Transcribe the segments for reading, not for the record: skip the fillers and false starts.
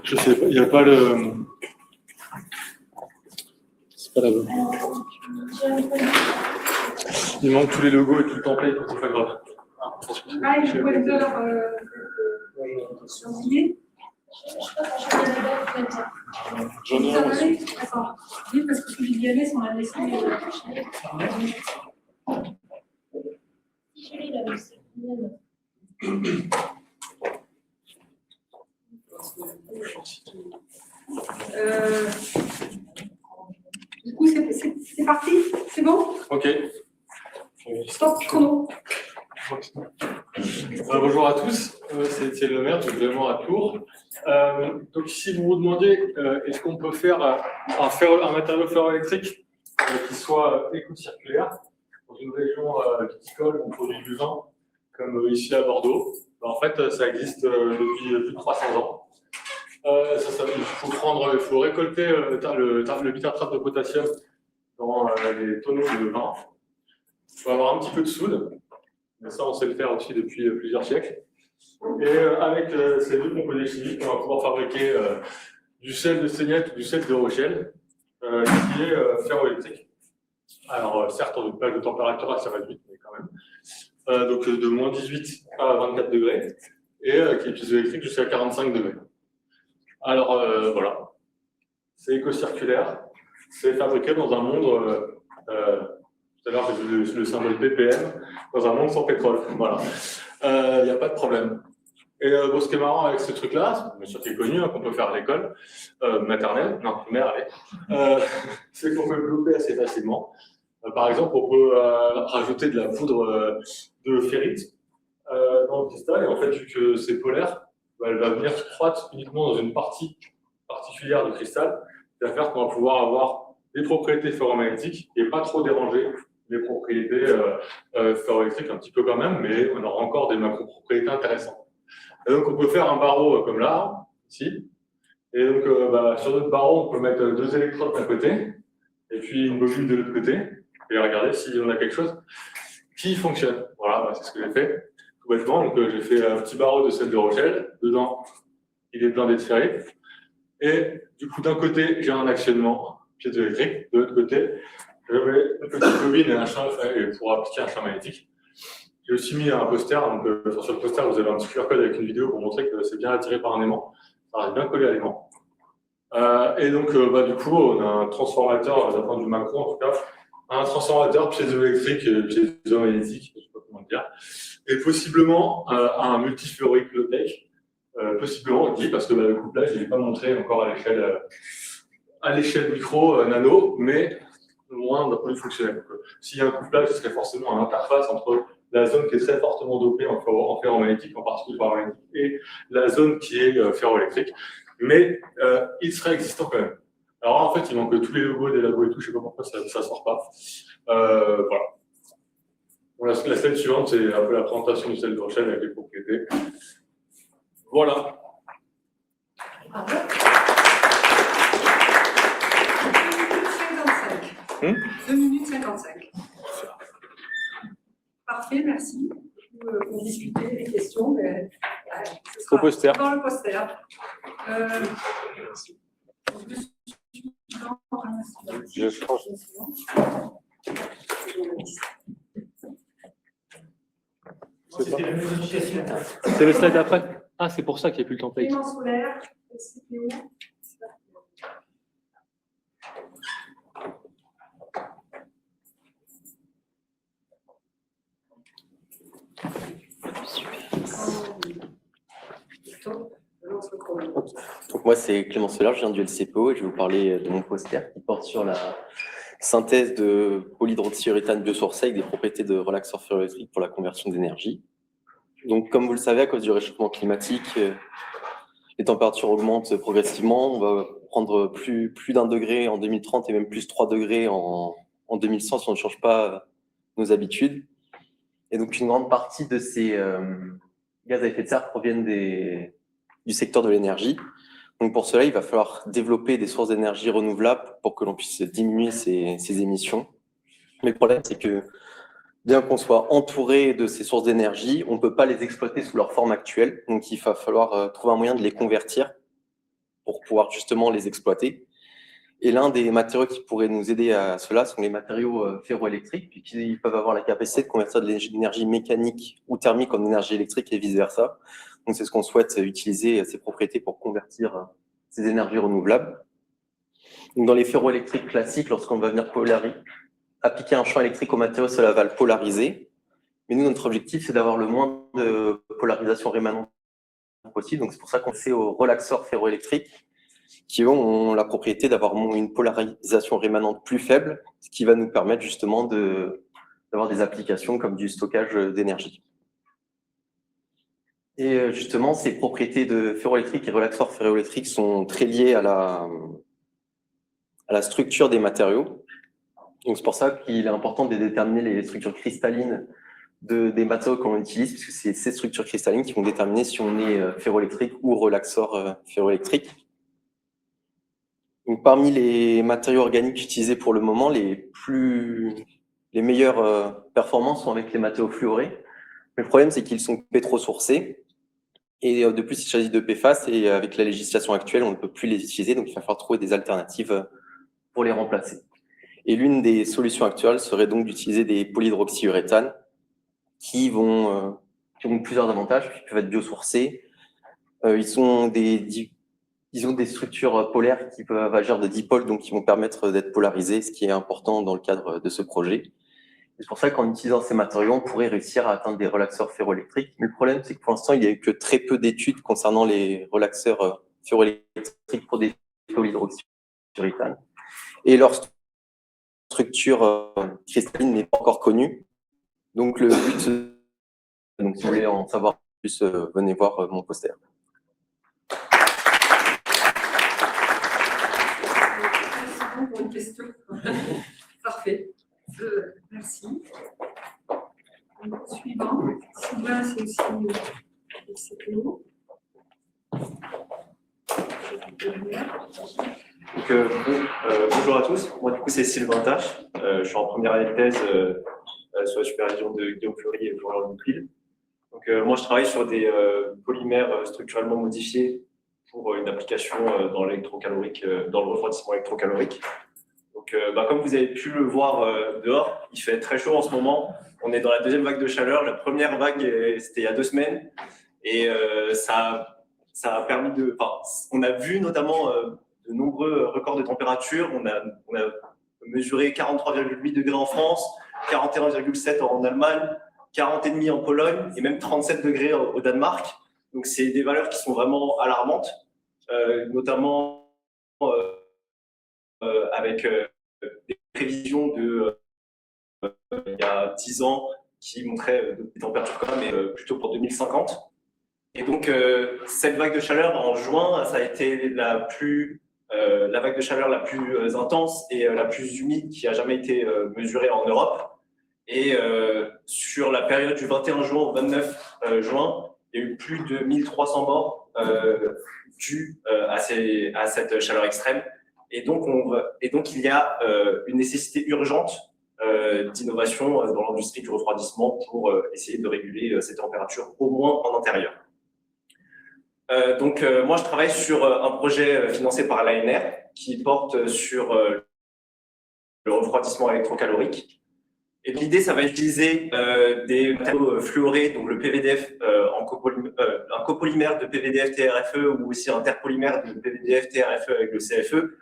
Je sais pas, il n'y a pas le. C'est pas la bonne. Il manque tous les logos et tout le template, c'est pas grave. Ah, il faut être sur l'idée. J'en ai un aussi. D'accord. Oui, parce que celui d'y aller, on l'a laissé. Du coup, c'est parti? C'est bon? Ok. Stop, chrono. Bonjour à tous, c'est Étienne Lemaire du gouvernement à Tours. Donc ici, vous vous demandez est-ce qu'on peut faire un matériau ferroélectrique qui soit éco-circulaire dans une région viticole où on produit du vin, comme ici à Bordeaux. En fait, ça existe depuis plus de 300 ans. Il faut récolter le bitartrate de potassium dans les tonneaux de vin. Il faut avoir un petit peu de soude. Mais ça, on sait le faire aussi depuis plusieurs siècles. Et avec ces deux composés chimiques, on va pouvoir fabriquer du sel de Seignette ou du sel de Rochelle, qui est ferroélectrique. Alors, certes, on a une plage de température assez réduite, mais quand même. Donc, de moins 18 à 24 degrés, et qui est piézoélectrique jusqu'à 45 degrés. Alors, voilà. C'est éco-circulaire. C'est fabriqué dans un monde... tout à l'heure, j'ai vu le symbole ppm, dans un monde sans pétrole. Voilà. Il n'y a pas de problème. Et bon, ce qui est marrant avec ce truc-là, bien sûr qui est connu, hein, qu'on peut faire à l'école maternelle, non, primaire, allez, c'est qu'on peut le bloquer assez facilement. Par exemple, on peut rajouter de la poudre de ferrite dans le cristal, et en fait, vu que c'est polaire, bah, elle va venir croître uniquement dans une partie particulière du cristal, qui va faire qu'on va pouvoir avoir des propriétés ferromagnétiques et pas trop déranger les propriétés ferroélectriques, un petit peu quand même, mais on aura encore des macro-propriétés intéressantes. Et donc, on peut faire un barreau comme là, ici. Et donc, sur notre barreau, on peut mettre deux électrodes d'un côté, et puis une bobine de l'autre côté, et regarder si on a quelque chose qui fonctionne. Voilà, c'est ce que j'ai fait, tout bêtement. Donc, j'ai fait un petit barreau de sel de Rochelle. Dedans, il est blindé de ferrite. Et du coup, d'un côté, j'ai un actionnement piézoélectrique. De l'autre côté, je mets une petite bobine et un champ pour appliquer un champ magnétique. J'ai aussi mis un poster. Donc, sur le poster, vous avez un petit QR code avec une vidéo pour montrer que c'est bien attiré par un aimant. Ça reste bien collé à l'aimant. Et donc, du coup, on a un transformateur, d'un point de vue macro en tout cas, un transformateur piézoélectrique, piézomagnétique, je ne sais pas comment le dire, et possiblement un multifluorique low-tech. Possiblement, on dit, parce que le couplage, je ne l'ai pas montré encore à l'échelle micro, nano, mais au moins d'un point de vue fonctionnel. S'il y a un couplage, ce serait forcément une interface entre la zone qui est très fortement dopée en ferromagnétique, en particulier ferromagnétique, et la zone qui est ferroélectrique. Mais il serait existant quand même. Alors là, en fait, il manque tous les logos des labos et tout, je ne sais pas pourquoi ça ne sort pas. Voilà. Bon, la slide suivante, c'est un peu la présentation du sel de Rochelle avec les propriétés. Voilà. 2 minutes 55. Parfait, merci. Pour discuter les questions. Mais, au poster. Dans le poster. Je change. C'est le slide d'après. Ah, c'est pour ça qu'il n'y a plus le template. Paiement solaire, CPU. Donc moi c'est Clément Soler, je viens du LCPO et je vais vous parler de mon poster qui porte sur la synthèse de polyhydroxyuréthane biosourcé avec des propriétés de relaxeur ferroélectrique pour la conversion d'énergie. Donc comme vous le savez, à cause du réchauffement climatique, les températures augmentent progressivement. On va prendre plus d'1 degré en 2030 et même plus 3 degrés en 2100 si on ne change pas nos habitudes. Et donc une grande partie de ces gaz à effet de serre proviennent du secteur de l'énergie. Donc pour cela, il va falloir développer des sources d'énergie renouvelables pour que l'on puisse diminuer ces émissions. Mais le problème, c'est que bien qu'on soit entouré de ces sources d'énergie, on ne peut pas les exploiter sous leur forme actuelle. Donc, il va falloir trouver un moyen de les convertir pour pouvoir justement les exploiter. Et l'un des matériaux qui pourrait nous aider à cela sont les matériaux ferroélectriques, puisqu'ils peuvent avoir la capacité de convertir de l'énergie mécanique ou thermique en énergie électrique et vice-versa. Donc, c'est ce qu'on souhaite utiliser, ces propriétés, pour convertir ces énergies renouvelables. Donc, dans les ferroélectriques classiques, lorsqu'on va venir appliquer un champ électrique au matériau, cela va le polariser. Mais nous, notre objectif, c'est d'avoir le moins de polarisation rémanente possible. Donc, c'est pour ça qu'on fait aux relaxeurs ferroélectriques qui ont la propriété d'avoir une polarisation rémanente plus faible, ce qui va nous permettre justement d'avoir des applications comme du stockage d'énergie. Et justement, ces propriétés de ferroélectrique et relaxeurs ferroélectriques sont très liées à la structure des matériaux. Donc, c'est pour ça qu'il est important de déterminer les structures cristallines des matériaux qu'on utilise, puisque c'est ces structures cristallines qui vont déterminer si on est ferroélectrique ou relaxeur ferroélectrique. Donc, parmi les matériaux organiques utilisés pour le moment, les meilleures performances sont avec les matériaux fluorés. Mais le problème, c'est qu'ils sont pétrosourcés. Et de plus, il s'agit de PFAS, et avec la législation actuelle, on ne peut plus les utiliser, donc il va falloir trouver des alternatives pour les remplacer. Et l'une des solutions actuelles serait donc d'utiliser des polyhydroxyuréthanes qui ont plusieurs avantages, qui peuvent être biosourcés. Ils ont des structures polaires qui peuvent agir de dipôles, donc qui vont permettre d'être polarisés, ce qui est important dans le cadre de ce projet. C'est pour ça qu'en utilisant ces matériaux, on pourrait réussir à atteindre des relaxeurs ferroélectriques. Mais le problème, c'est que pour l'instant, il n'y a eu que très peu d'études concernant les relaxeurs ferroélectriques pour des polyhydroxyuréthanes. Et leur structure cristalline n'est pas encore connue. Donc, le but, donc, si vous voulez en savoir plus, venez voir mon poster. Merci pour une question. Parfait. Merci. Suivant. Sylvain, c'est aussi le CPO. Bonjour à tous, moi du coup c'est Sylvain Tache, je suis en première année de thèse sur la supervision de Guillaume Fleury et Florian Duclil. Donc moi je travaille sur des polymères structurellement modifiés pour une application dans l'électrocalorique, dans le refroidissement électrocalorique. Donc comme vous avez pu le voir dehors, il fait très chaud en ce moment, on est dans la deuxième vague de chaleur, la première vague c'était il y a 2 semaines et ça a permis de, on a vu notamment de nombreux records de température. On a mesuré 43,8 degrés en France, 41,7 en Allemagne, 40,5 en Pologne et même 37 degrés au Danemark. Donc, c'est des valeurs qui sont vraiment alarmantes, notamment avec des prévisions il y a 10 ans qui montraient des températures quand même, plutôt pour 2050. Et donc, cette vague de chaleur en juin, ça a été la vague de chaleur la plus intense et la plus humide qui a jamais été mesurée en Europe. Et sur la période du 21 juin au 29 juin, il y a eu plus de 1300 morts dus à cette chaleur extrême. Et donc, il y a une nécessité urgente d'innovation dans l'industrie du refroidissement pour essayer de réguler ces températures, au moins en intérieur. Moi, je travaille sur un projet financé par l'ANR qui porte sur le refroidissement électrocalorique. Et l'idée, ça va utiliser des matériaux fluorés, donc le PVDF, un copolymère de PVDF-TRFE ou aussi un terpolymère de PVDF-TRFE avec le CFE,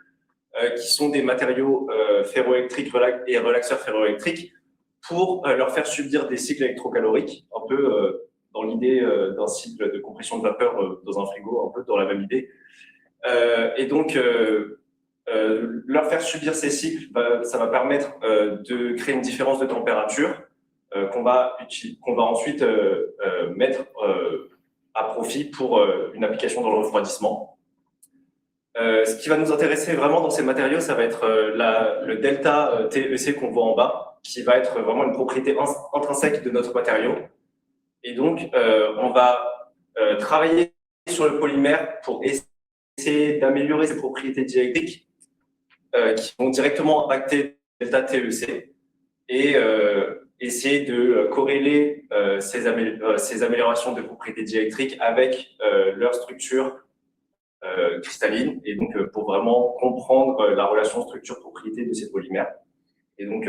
qui sont des matériaux ferroélectriques et relaxeurs ferroélectriques pour leur faire subir des cycles électrocaloriques, un peu dans l'idée d'un cycle de compression de vapeur dans un frigo, un peu dans la même idée. Et donc, leur faire subir ces cycles, ça va permettre de créer une différence de température qu'on va ensuite mettre à profit pour une application dans le refroidissement. Ce qui va nous intéresser vraiment dans ces matériaux, ça va être le delta TEC qu'on voit en bas, qui va être vraiment une propriété intrinsèque de notre matériau. Et donc, on va travailler sur le polymère pour essayer d'améliorer ses propriétés diélectriques qui vont directement impacter delta TEC. Et essayer de corréler ces améliorations de propriétés diélectriques avec leur structure cristalline, et donc pour vraiment comprendre la relation structure-propriété de ces polymères. Et donc,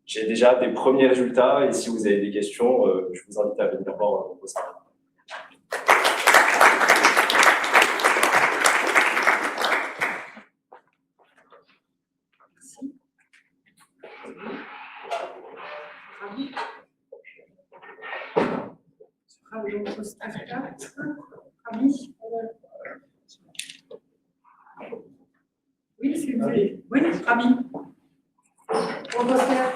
j'ai déjà des premiers résultats, et si vous avez des questions, je vous invite à venir voir mon poster. Ravi. Ravi. Oui, si vous voulez. Oui, Ravi. On va faire.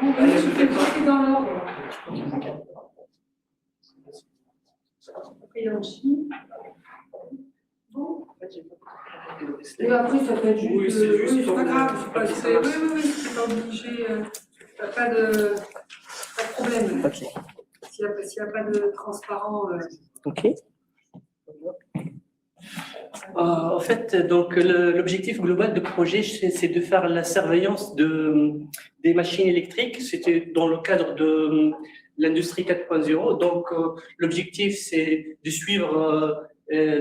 Oui, je fais le dans l'ordre. Priyanchi. Bon. Et après, ça peut être juste. Oui, c'est juste. Oui, c'est pas grave. Oui, c'est pas obligé. Pas de problème. Ok. S'il n'y a pas de transparent. Ok. En fait, donc l'objectif global du projet, c'est de faire la surveillance des machines électriques. C'était dans le cadre de l'industrie 4.0. Donc, l'objectif, c'est de suivre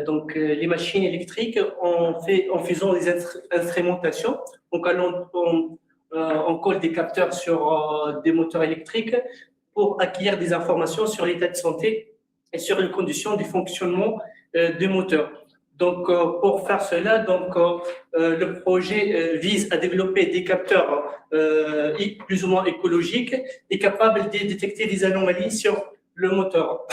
donc les machines électriques en faisant des instrumentations. Donc, on colle des capteurs sur des moteurs électriques pour acquérir des informations sur l'état de santé et sur les conditions du fonctionnement des moteurs. Donc, pour faire cela, le projet vise à développer des capteurs plus ou moins écologiques et capables de détecter des anomalies sur le moteur.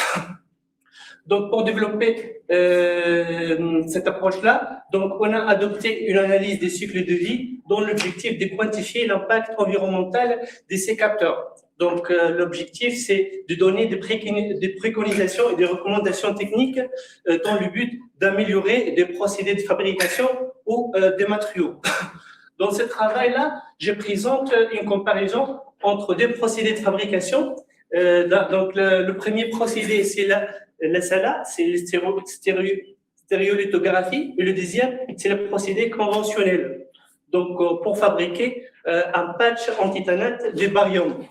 Donc, pour développer cette approche-là, on a adopté une analyse des cycles de vie dont l'objectif est de quantifier l'impact environnemental de ces capteurs. Donc, l'objectif, c'est de donner des préconisations et des recommandations techniques dans le but d'améliorer des procédés de fabrication ou des matériaux. Dans ce travail-là, je présente une comparaison entre deux procédés de fabrication. Donc, le premier procédé, c'est la SALA, c'est la stéréolithographie, et le deuxième, c'est le procédé conventionnel. Donc, pour fabriquer un patch antitanate de barium.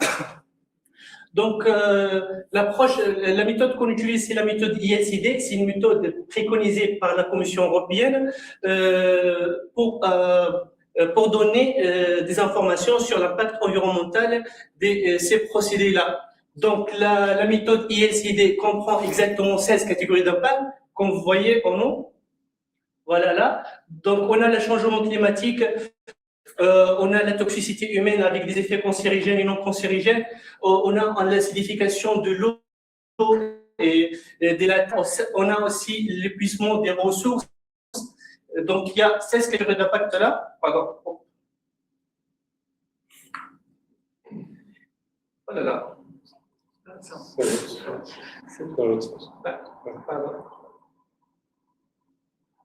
Donc, la méthode qu'on utilise, c'est la méthode ILCD. C'est une méthode préconisée par la Commission européenne pour donner des informations sur l'impact environnemental de ces procédés-là. Donc, la méthode ILCD comprend exactement 16 catégories d'impact, comme vous voyez en haut. Voilà là. Donc, on a le changement climatique, on a la toxicité humaine avec des effets cancérigènes et non cancérigènes, on a l'acidification de l'eau et on a aussi l'épuisement des ressources. Donc, il y a 16 catégories d'impact là. Pardon. Voilà là. C'est dans l'autre sens.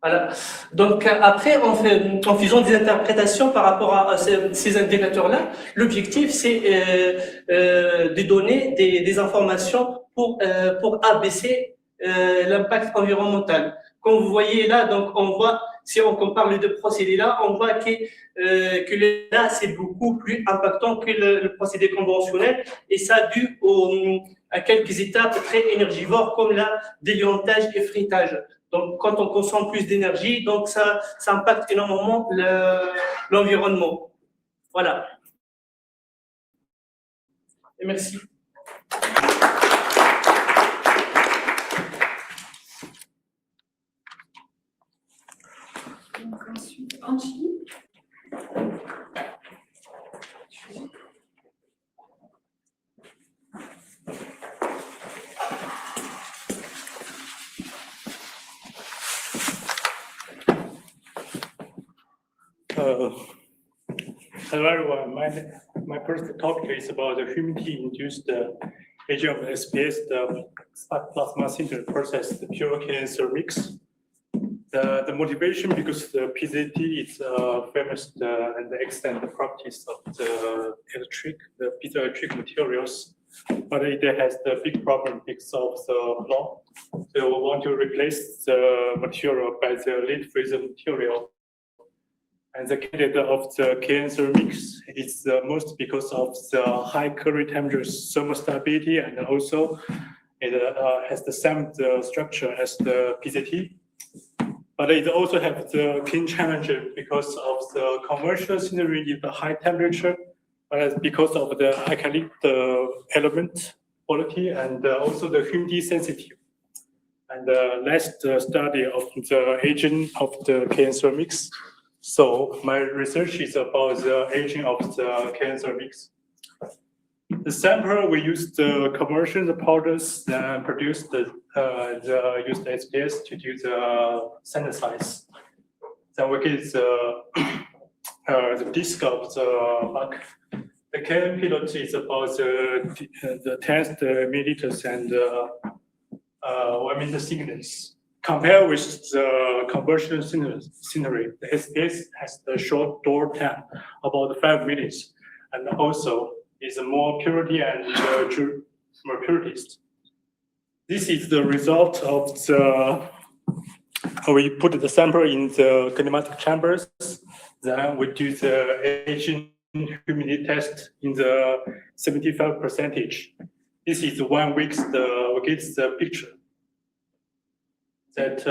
Voilà. Donc, après, en faisant des interprétations par rapport à ces indicateurs-là, l'objectif, c'est de donner des informations pour abaisser l'impact environnemental. Comme vous voyez là, donc, on voit, si on compare les deux procédés-là, on voit que là, c'est beaucoup plus impactant que le procédé conventionnel, et ça dû à quelques étapes très énergivores comme la déliantage et frittage. Donc, quand on consomme plus d'énergie, donc ça impacte énormément l'environnement. Voilà. Et merci. Donc, ensuite, Anchi. Hello everyone, my first topic is about the humidity-induced aging of SPS, the spark plasma sinter process, the pure cancer mix. The motivation, because the PZT is famous and extend the properties of the piezoelectric materials, but it has the big problem because of the flaw. So we want to replace the material by the lead freezer material. And the candidate of the KN ceramics is most because of the high Curie temperature thermostability, and also it has the same structure as the PZT. But it also has the key challenge because of the conversion scenery in the high temperature, but because of the alkalic element quality and also the humidity sensitive. And last study of the aging of the KN ceramics. So my research is about the aging of the KN ceramics. The sample, we use the conversion powders and produce use the SPS to do the synthesis. Then we get the disk of the mark. The KN pilot is about the 10 milliliters and 1 meter thickness. Compared with the conversion scenery, the SPS has the short door time, about 5 minutes, and also is more purity and more purities. This is the result of the, we put the sample in the kinematic chambers, then we do the aging humidity test in the 75%. This is 1 week, we get the picture that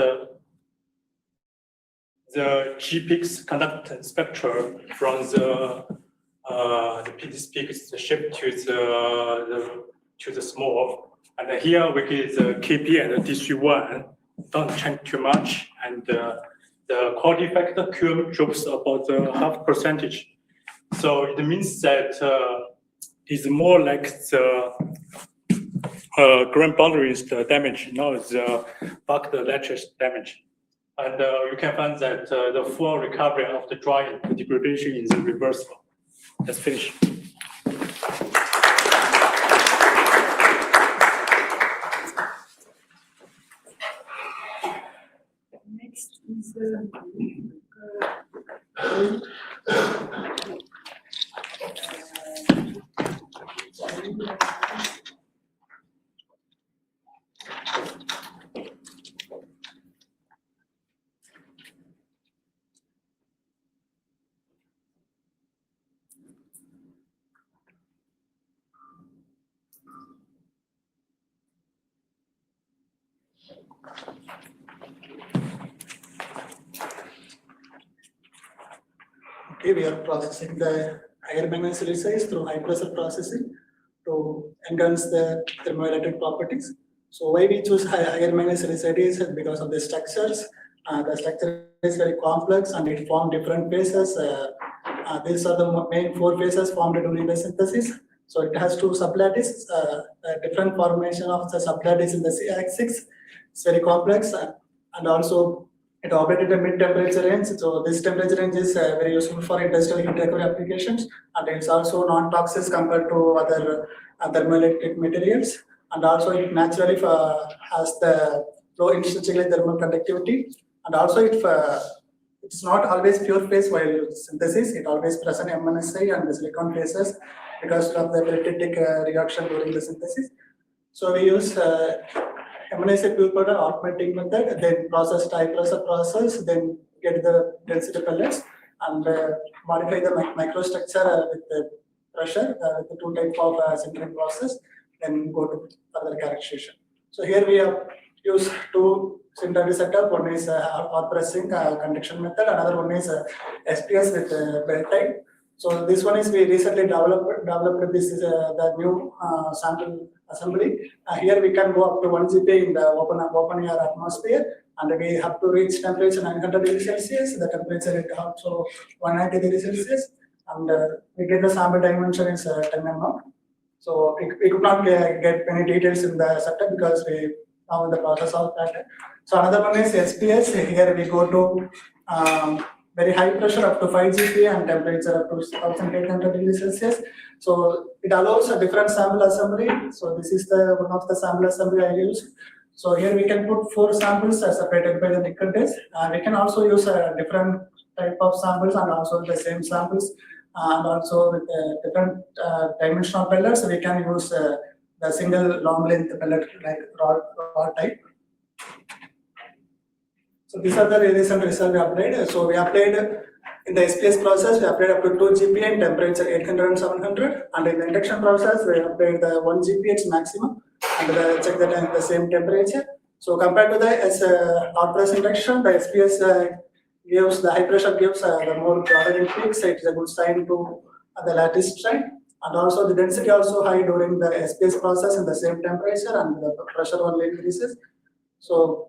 the GPIX conductance spectrum from the PDS peak is shipped to the small, and here we get the KP and the DC1 don't change too much, and the quality factor QM drops about half percentage. So it means that it's more like the grain boundaries the damage, not the bulk the lattice damage. And you can find that the full recovery of the drying, the degradation is reversible. Let's finish. Next is Okay, we are processing the higher manganese size through high pressure processing to enhance the thermoelectric properties. So why we choose higher manganese silicide is because of the structures. The structure is very complex and it forms different phases. These are the main 4 phases formed during the synthesis. So it has 2 sublattices, different formation of the sublattice in the C-axis. It's very complex and also it operated at mid-temperature range. So this temperature range is very useful for industrial heat recovery applications, and it's also non-toxic compared to other thermoelectric materials. And also it naturally has the low intrinsic thermal conductivity, and also it's not always pure phase while synthesis. It always present MNSI and the silicon phases because of the periodic reaction during the synthesis. So we use MNSI pure powder augmenting method, then process high pressure process, then get the density pellets and modify the microstructure with the pressure with the 2 type of sintering process, then go to further characterization. So here we have used 2 sintering setup. One is hot pressing conduction method, another one is SPS with belt type. So this one is we recently developed. This is the new sample assembly. Here we can go up to 1 GPa in the open air atmosphere, and we have to reach temperature 900 degrees Celsius. The temperature is also 190 degrees Celsius, and we get the sample dimension is 10 mm. So we could not get many details in the setup because we now in the process of that. So another one is SPS. Here we go to very high pressure up to 5 GPa and temperature up to 1800 degrees Celsius. So it allows a different sample assembly. So this is the one of the sample assembly I use. So here we can put 4 samples separated by the nickel test. We can also use a different type of samples and also the same samples and also with different dimensional pellets. We can use the single long length pellet like rod type. So these are the recent results we applied. So we applied In the SPS process, we applied up to 2 GPa in temperature 800 and 700, and in the induction process, we applied the 1 GPa its maximum, and check that at the same temperature. So compared to the hot press induction, the SPS gives the high pressure gives the more broadening peaks. It is a good sign to the lattice strain, and also the density also high during the SPS process in the same temperature, and the pressure only increases. So,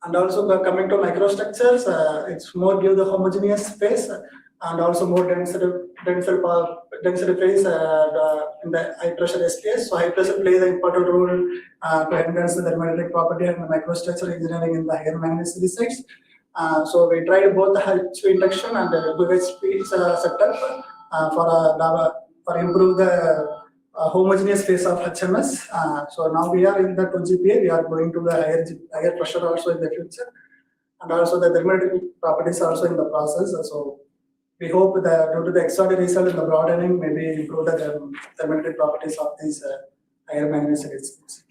and also coming to microstructures, it's more give the homogeneous space and also more density phase in the high pressure SPS. So high pressure plays an important role to enhance the thermodynamic property and the microstructure engineering in the higher manganese sites. So we tried both the high-speed induction and the low-speed setup for improve the homogeneous phase of HMS. So now we are in the 2 GPa, we are going to the higher pressure also in the future, and also the thermodynamic properties also in the process. So we hope that due to the extraordinary result in the broadening, maybe improve the thermodynamic properties of these higher manganese systems.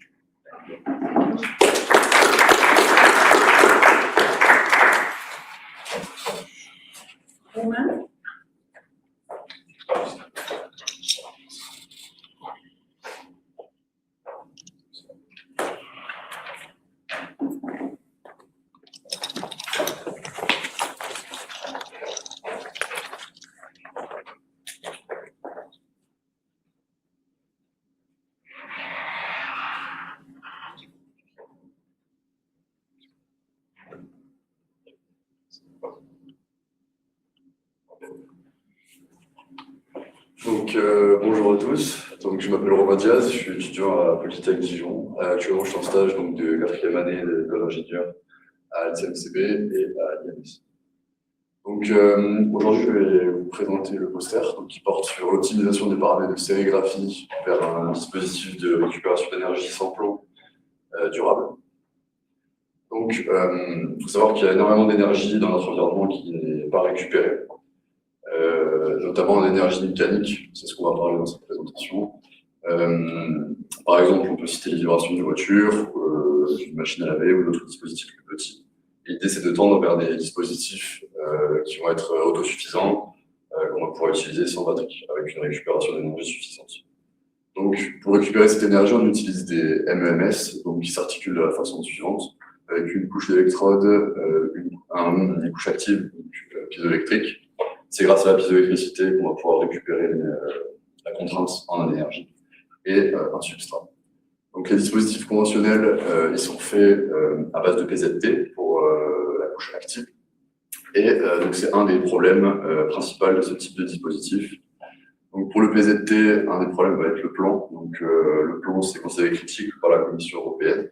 Romain? Donc, bonjour à tous. Donc, je m'appelle Romain Diaz, je suis étudiant à Polytech Dijon. Actuellement, je suis en stage donc, de 4e année d'école d'ingénieur à l'ICMCB et à l'IAMS. Donc, aujourd'hui, je vais vous présenter le poster qui porte sur l'optimisation des paramètres de sérigraphie vers un dispositif de récupération d'énergie sans plomb durable. Donc, il faut savoir qu'il y a énormément d'énergie dans notre environnement qui n'est pas récupérée. Notamment en énergie mécanique, c'est ce qu'on va parler dans cette présentation. Par exemple, on peut citer les vibrations d'une voiture, d'une machine à laver ou d'autres dispositifs plus petits. L'idée, c'est de tendre vers des dispositifs qui vont être autosuffisants, qu'on va pouvoir utiliser sans batterie, avec une récupération d'énergie suffisante. Donc, pour récupérer cette énergie, on utilise des MEMS, donc, qui s'articulent de la façon suivante, avec une couche d'électrode, une couche active, donc, piézoélectrique. C'est grâce à la piézoélectricité qu'on va pouvoir récupérer la contrainte en énergie et un substrat. Donc les dispositifs conventionnels, ils sont faits à base de PZT pour la couche active. Et donc c'est un des problèmes principaux de ce type de dispositif. Donc pour le PZT, un des problèmes va être le plomb. Donc le plomb, c'est considéré critique par la Commission européenne.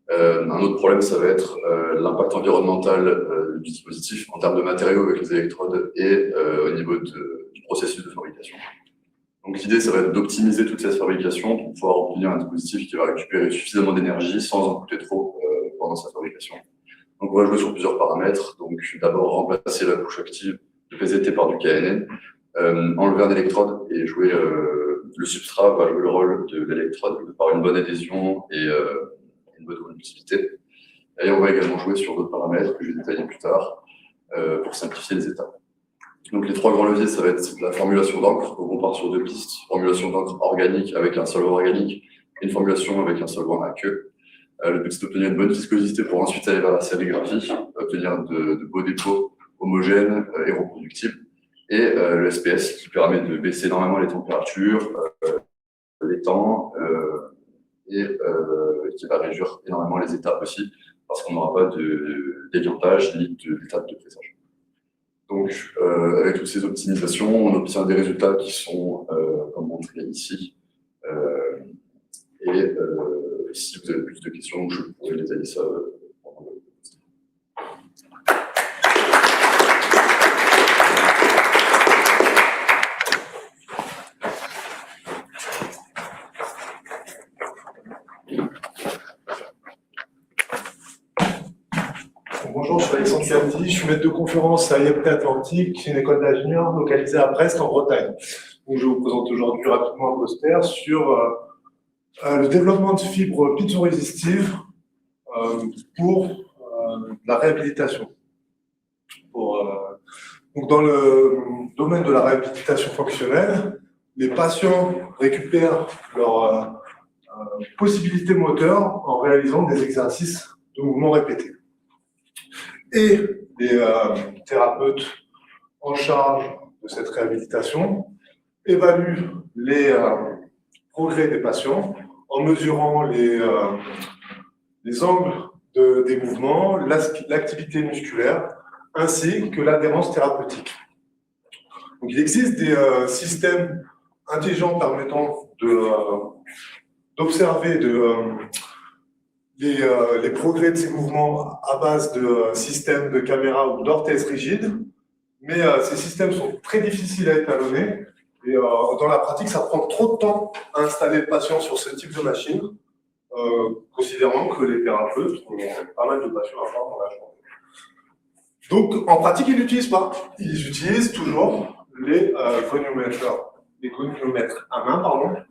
Un autre problème, ça va être l'impact environnemental du dispositif en termes de matériaux avec les électrodes et au niveau du processus de fabrication. Donc l'idée, ça va être d'optimiser toute cette fabrication pour pouvoir obtenir un dispositif qui va récupérer suffisamment d'énergie sans en coûter trop pendant sa fabrication. Donc on va jouer sur plusieurs paramètres. Donc d'abord remplacer la couche active de PZT par du KNN, enlever un électrode et jouer le substrat va jouer le rôle de l'électrode par une bonne adhésion et une bonne conductivité. Et on va également jouer sur d'autres paramètres que je vais détailler plus tard pour simplifier les étapes. Donc les 3 grands leviers, ça va être la formulation d'encre. Donc on part sur 2 pistes. Formulation d'encre organique avec un solvant organique et une formulation avec un solvant aqueux. Le but, c'est d'obtenir une bonne viscosité pour ensuite aller vers la sérigraphie, obtenir de beaux dépôts homogènes et reproductibles. Et le SPS qui permet de baisser énormément les températures, les temps, et qui va réduire énormément les étapes aussi, parce qu'on n'aura pas d'éviantage ni d'étapes de pressage. Donc, avec toutes ces optimisations, on obtient des résultats qui sont, comme montré ici. Et si vous avez plus de questions, je pourrais détailler ça pendant le poster. Bonjour, je suis Alexandre Camdi, je suis maître de conférence à IEPT Atlantique, qui est une école d'ingénieurs localisée à Brest en Bretagne. Donc, je vous présente aujourd'hui rapidement un poster sur le développement de fibres piezorésistives pour la réhabilitation, pour Donc, dans le domaine de la réhabilitation fonctionnelle, les patients récupèrent leur possibilité moteur en réalisant des exercices de mouvement répétés. Et les thérapeutes en charge de cette réhabilitation évaluent les progrès des patients en mesurant les angles des mouvements, l'activité musculaire, ainsi que l'adhérence thérapeutique. Donc, il existe des systèmes intelligents permettant d'observer les progrès de ces mouvements à base de systèmes de caméra ou d'orthèses rigides, mais ces systèmes sont très difficiles à étalonner et dans la pratique, ça prend trop de temps à installer le patient sur ce type de machine, considérant que les thérapeutes ont pas mal de patients à voir dans la journée. Donc, en pratique, ils n'utilisent pas. Ils utilisent toujours les goniomètres à main,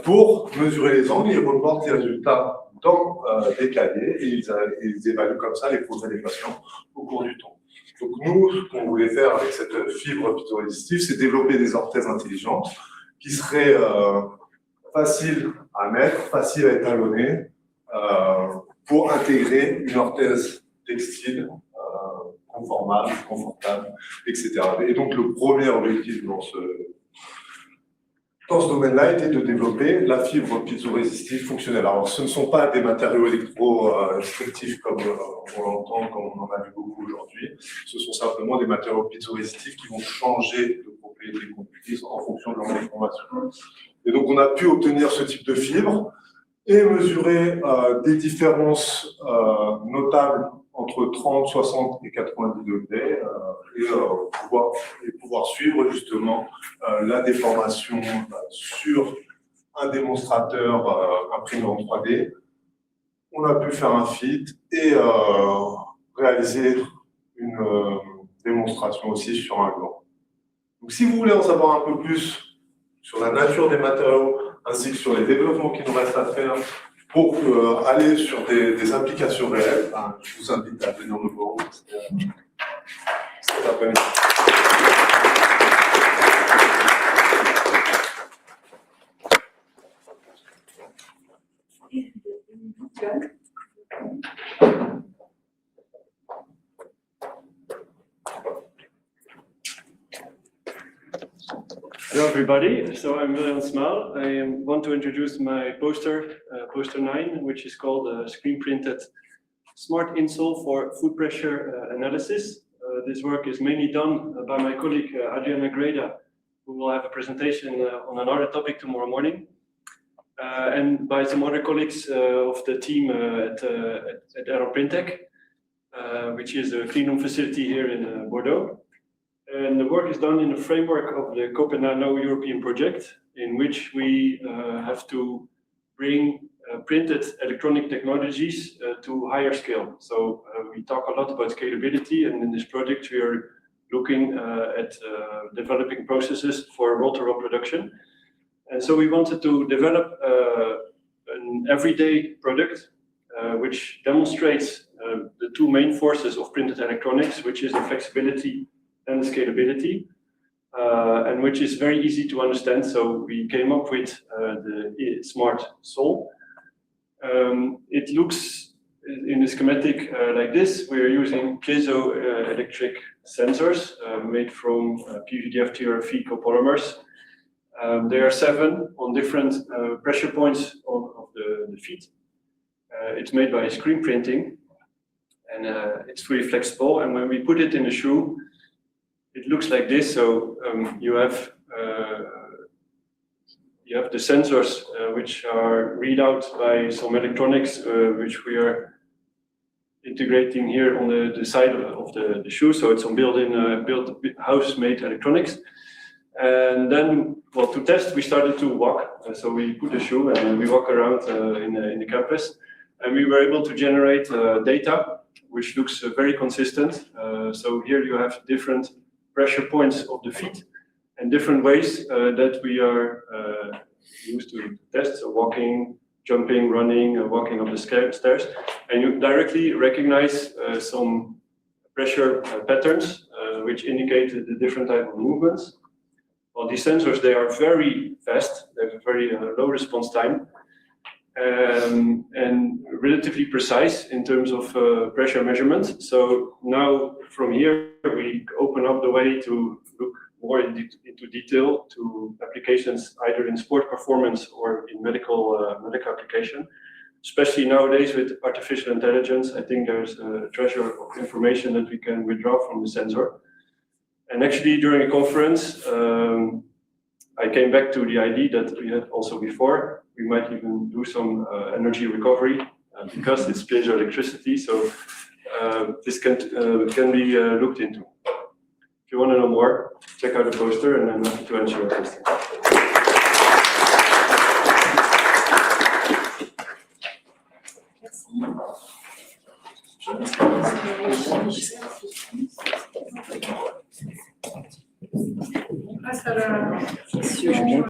pour mesurer les angles. Ils reportent les résultats dans des cahiers et ils évaluent comme ça les progrès des patients au cours du temps. Donc nous, ce qu'on voulait faire avec cette fibre piezorésitive, c'est développer des orthèses intelligentes qui seraient faciles à mettre, faciles à étalonner, pour intégrer une orthèse textile conformable, confortable, etc. Et donc le premier objectif dans ce domaine-là était de développer la fibre piezoresistive fonctionnelle. Alors, ce ne sont pas des matériaux électro-destructifs comme on l'entend, comme on en a vu beaucoup aujourd'hui. Ce sont simplement des matériaux piezoresistifs qui vont changer de propriété conductrice en fonction de leur information. Et donc, on a pu obtenir ce type de fibre et mesurer des différences notables entre 30, 60 et 90 degrés et pouvoir suivre justement la déformation sur un démonstrateur imprimé en 3D. On a pu faire un fit et réaliser une démonstration aussi sur un gland. Donc, si vous voulez en savoir un peu plus sur la nature des matériaux ainsi que sur les développements qu'il nous reste à faire pour aller sur des applications réelles, je vous invite à venir nous voir cet après-midi. Hello everybody, so I'm William Smal. I want to introduce my poster, poster 9, which is called Screen Printed Smart Insole for Foot Pressure Analysis. This work is mainly done by my colleague Adriana Greda, who will have a presentation on another topic tomorrow morning, and by some other colleagues of the team at Aeroprintec, which is a clean room facility here in Bordeaux. And the work is done in the framework of the Copenhagen European project, in which we have to bring printed electronic technologies to higher scale. So we talk a lot about scalability, and in this project we are looking at developing processes for roll-to-roll production. And so we wanted to develop an everyday product which demonstrates the two main forces of printed electronics, which is the flexibility and the scalability, and which is very easy to understand. So we came up with the Smart Sole. It looks in the schematic like this. We are using piezoelectric sensors made from PVDF TRFE copolymers. There are 7 on different pressure points of the feet. It's made by screen printing, and it's fully flexible. And when we put it in the shoe, it looks like this. So you have the sensors which are read out by some electronics which we are integrating here on the side of the shoe. So it's on built-in house-made electronics. And then, well, to test, we started to walk. So we put the shoe and we walk around in the campus, and we were able to generate data which looks very consistent. So here you have different pressure points of the feet and different ways that we are used to test. So walking, jumping, running, walking up the stairs, and you directly recognize some pressure patterns which indicate the different type of movements. Well, these sensors, they are very fast, they have a very low response time, and relatively precise in terms of pressure measurement. So now from here, we open up the way to look more into detail to applications either in sport performance or in medical application. Especially nowadays with artificial intelligence, I think there's a treasure of information that we can withdraw from the sensor. And actually during a conference, I came back to the idea that we had also before. We might even do some energy recovery because it's piezoelectricity. So this can be looked into. If you want to know more, check out the poster and I'm happy to answer your questions.